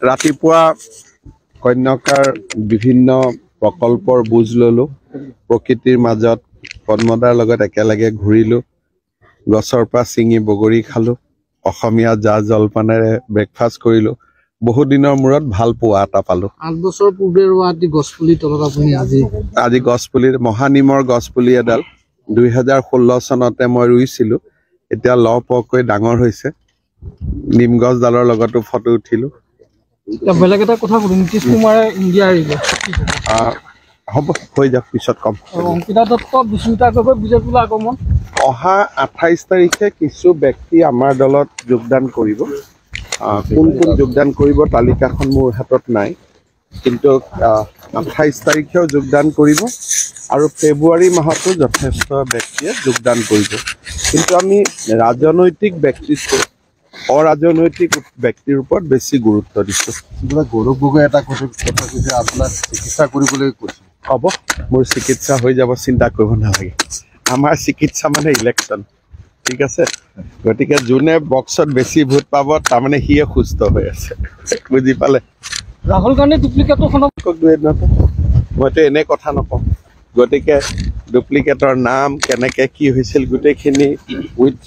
ৰাতিপুৱা কন্যাকাৰ বিভিন্ন প্ৰকল্পৰ বুজ ললো প্ৰকৃতিৰ মাজত পদ্মদাৰ লগত একেলগে ঘূৰিলো গছৰ পৰা ছিঙি বগৰী খালো অসমীয়া জা জলপানেৰে ব্ৰেকফাষ্ট কৰিলো বহু দিনৰ মূৰত ভাল পোৱা এটা পালো 8 বছৰ পূৰ্বে ৰোৱাটি গছপুলি তলত আপুনি আজি গছপুলিৰ মহানিমৰ গছপুলি এডাল 2016 চনতে মই ৰুইছিলো এতিয়া লহপহকৈ ডাঙৰ হৈছে নিম গছডালৰ লগতো ফটো উঠিলো বেলেগ এটা কথা নীতিশ কুমাৰে ইণ্ডিয়া এৰিব হ'ব হৈ যাওক পিছত কম অংকিতা দত্ত বিস্মিতাকৈ বিজেপিলৈ আগমন অহা 28 তাৰিখে কিছু ব্যক্তি আমাৰ দলত যোগদান কৰিব কোন কোন যোগদান কৰিব তালিকাখন মোৰ হাতত নাই কিন্তু 28 তাৰিখেও যোগদান কৰিব আৰু ফেব্ৰুৱাৰী মাহতো যথেষ্ট ব্যক্তিয়ে যোগদান কৰিব কিন্তু আমি ৰাজনৈতিক ব্যক্তিত্ব অৰাজনৈতিক ব্যক্তিৰ ওপৰত বেছি গুৰুত্ব দিছোঁ গৌৰৱ গগৈ এটা কথা কৈছে আপোনাক চিকিৎসা কৰিবলৈ কৈছে হ'ব মোৰ চিকিৎসা হৈ যাব চিন্তা কৰিব নালাগে আমাৰ চিকিৎসা মানে ইলেকশ্যন ঠিক আছে গতিকে যোনে বক্সত বেছি ভোট পাব তাৰমানে সিয়ে সুস্থ হৈ আছে বুজি পালে ৰাহুল গান্ধী মইতো এনে কথা নকওঁ গতিকে ডুপ্লিকেটৰ নাম কেনেকৈ কি হৈছিল গোটেইখিনি উইথ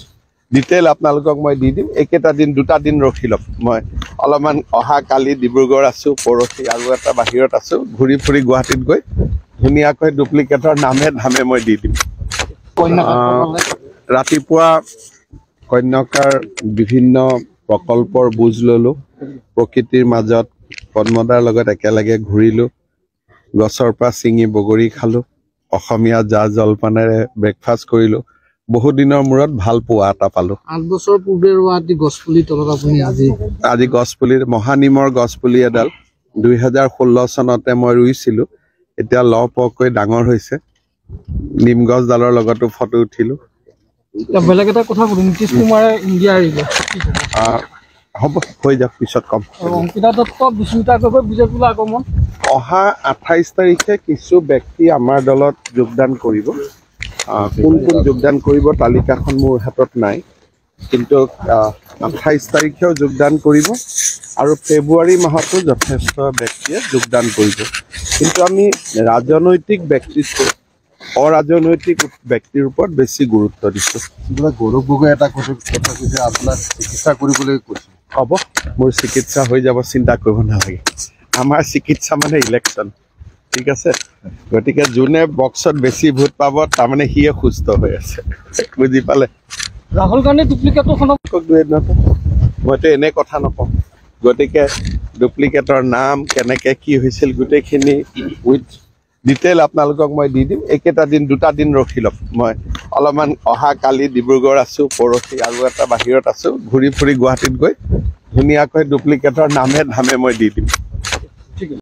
ডিটেইল আপোনালোকক মই দি দিম একেটা দিন দুটা দিন ৰখি লওক মই অলপমান অহা কালি ডিব্ৰুগড় আছোঁ পৰহি আৰু এটা বাহিৰত আছোঁ ঘূৰি ফুৰি গুৱাহাটীত গৈ ধুনীয়াকৈ ডুপ্লিকেটৰ নামে ধামে মই দি দিম ৰাতিপুৱা কন্যাকাৰ বিভিন্ন প্ৰকল্পৰ বুজ ললো প্ৰকৃতিৰ মাজত পদ্মদাৰ লগত একেলগে ঘূৰিলো গছৰ পৰা ছিঙি বগৰী খালো অসমীয়া জা জলপানেৰে ব্ৰেকফাষ্ট কৰিলো বহু দিনৰ মূৰত ভাল পোৱা এটা পালো 8 বছৰ পূৰ্বে ৰোৱাটি গছপুলি তলত আপুনি আজি গছপুলিৰ মহানিমৰ গছপুলি এডাল 2016 চনতে মই ৰুইছিলো এতিয়া লহপহকৈ ডাঙৰ হৈছে নিম গছডালৰ লগতো ফটো উঠিলো বেলেগ এটা কথা নীতিশ কুমাৰে ইণ্ডিয়া এৰিব হ'ব হৈ যাওক পিছত কম অংকিতা দত্ত বিস্মিতাকৈ বিজেপিলৈ আগমন অহা 28 তাৰিখে কিছু ব্যক্তি আমাৰ দলত যোগদান কৰিব কোন কোন যোগদান কৰিব তালিকাখন মোৰ হাতত নাই কিন্তু 28 তাৰিখেও যোগদান কৰিব আৰু ফেব্ৰুৱাৰী মাহতো যথেষ্ট ব্যক্তিয়ে যোগদান কৰিব কিন্তু আমি ৰাজনৈতিক ব্যক্তিত্ব অৰাজনৈতিক ব্যক্তিৰ ওপৰত বেছি গুৰুত্ব দিছোঁ গৌৰৱ গগৈ এটা কথা কৈছে আপোনাক চিকিৎসা কৰিবলৈ কৈছে হ'ব মোৰ চিকিৎসা হৈ যাব চিন্তা কৰিব নালাগে আমাৰ চিকিৎসা মানে ইলেকশ্যন ঠিক আছে গতিকে যোনে বক্সত বেছি ভোট পাব তাৰমানে সিয়ে সুস্থ হৈ আছে বুজি পালে ৰাহুল গান্ধী মইতো এনে কথা নকওঁ গতিকে ডুপ্লিকেটৰ নাম কেনেকৈ কি হৈছিল গোটেইখিনি উইথ ডিটেইল আপোনালোকক মই দি দিম একেটা দিন দুটা দিন ৰখি লওক মই অলপমান অহা কালি ডিব্ৰুগড় আছোঁ পৰহি আৰু এটা বাহিৰত আছোঁ ঘূৰি ফুৰি গুৱাহাটীত গৈ ধুনীয়াকৈ ডুপ্লিকেটৰ নামে ধামে মই দি দিম